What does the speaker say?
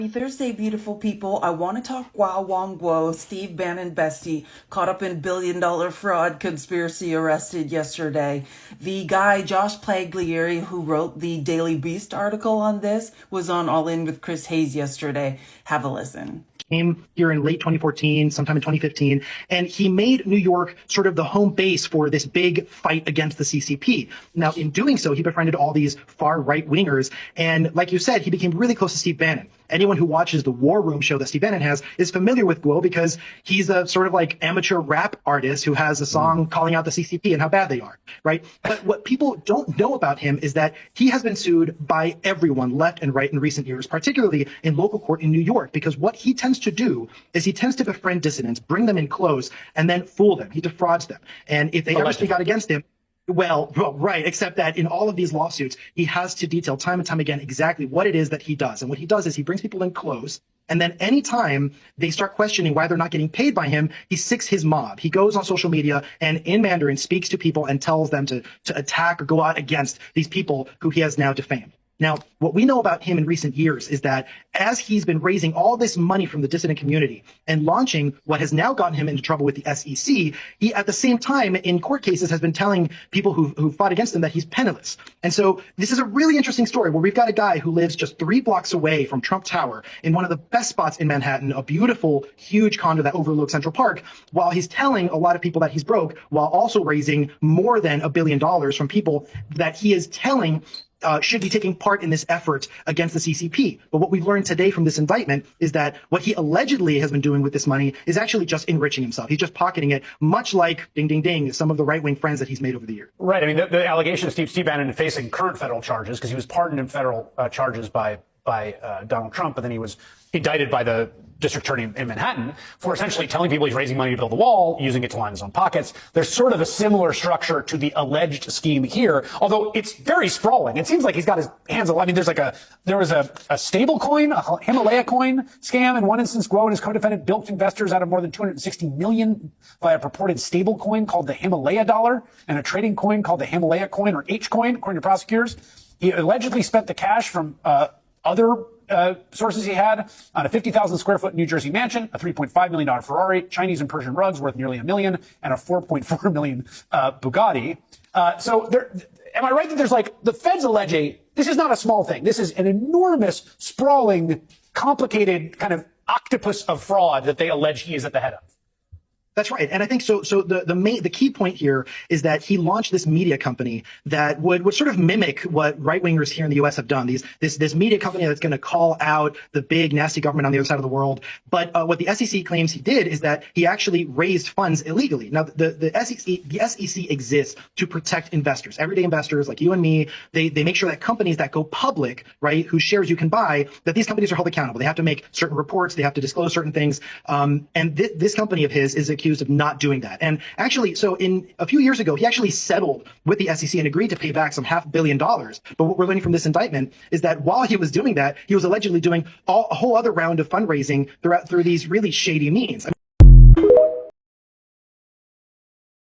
Happy Thursday, beautiful people. I want to talk Wow Wong Guo, Steve Bannon bestie, caught up in billion-dollar fraud conspiracy, arrested yesterday. The guy, Josh Pagliari, who wrote the Daily Beast article on this, was on All In with Chris Hayes yesterday. Have a listen. Came here in late 2014, sometime in 2015, and he made New York sort of the home base for this big fight against the CCP. Now, in doing so, he befriended all these far right wingers, and like you said, he became really close to Steve Bannon. Anyone who watches the War Room show that Steve Bannon has is familiar with Guo because he's a sort of like amateur rap artist who has a song calling out the CCP and how bad they are, right? But what people don't know about him is that he has been sued by everyone left and right in recent years, particularly in local court in New York, because what he tends to do is he tends to befriend dissidents, bring them in close, and then fool them. He defrauds them. And if they ever speak out against him, well, right, except that in all of these lawsuits, he has to detail time and time again exactly what it is that he does. And what he does is he brings people in close, and then anytime they start questioning why they're not getting paid by him, he sicks his mob. He goes on social media and in Mandarin speaks to people and tells them to attack or go out against these people who he has now defamed. Now, what we know about him in recent years is that as he's been raising all this money from the dissident community and launching what has now gotten him into trouble with the SEC, he at the same time in court cases has been telling people who fought against him that he's penniless. And so this is a really interesting story where we've got a guy who lives just 3 blocks away from Trump Tower in one of the best spots in Manhattan, a beautiful, huge condo that overlooks Central Park, while he's telling a lot of people that he's broke, while also raising more than $1 billion from people that he is telling should be taking part in this effort against the CCP. But what we've learned today from this indictment is that what he allegedly has been doing with this money is actually just enriching himself. He's just pocketing it, much like, ding, ding, ding, some of the right-wing friends that he's made over the years. Right. I mean, the allegation of Steve Bannon facing current federal charges, because he was pardoned in federal charges by Donald Trump, but then he was indicted by the district attorney in Manhattan for essentially telling people he's raising money to build a wall, using it to line his own pockets. There's sort of a similar structure to the alleged scheme here, although it's very sprawling. It seems like he's got his hands a lot. I mean, there was a stable coin, a Himalaya coin scam. In one instance, Guo and his co-defendant bilked investors out of more than $260 million via a purported stable coin called the Himalaya dollar and a trading coin called the Himalaya coin or H coin, according to prosecutors. He allegedly spent the cash from other sources he had on a 50,000 square foot New Jersey mansion, a $3.5 million Ferrari, Chinese and Persian rugs worth nearly $1 million, and a $4.4 million Bugatti. So am I right that there's the feds allege this is not a small thing. This is an enormous, sprawling, complicated kind of octopus of fraud that they allege he is at the head of. That's right. And I think so the key point here is that he launched this media company that would sort of mimic what right-wingers here in the US have done. This media company that's going to call out the big nasty government on the other side of the world. But what the SEC claims he did is that he actually raised funds illegally. Now the SEC exists to protect investors, everyday investors like you and me. They make sure that companies that go public, right, whose shares you can buy, that these companies are held accountable. They have to make certain reports, they have to disclose certain things. And this company of his is accused of not doing that. And actually, so in a few years ago, he actually settled with the SEC and agreed to pay back some $500 million. But what we're learning from this indictment is that while he was doing that, he was allegedly doing a whole other round of fundraising through these really shady means.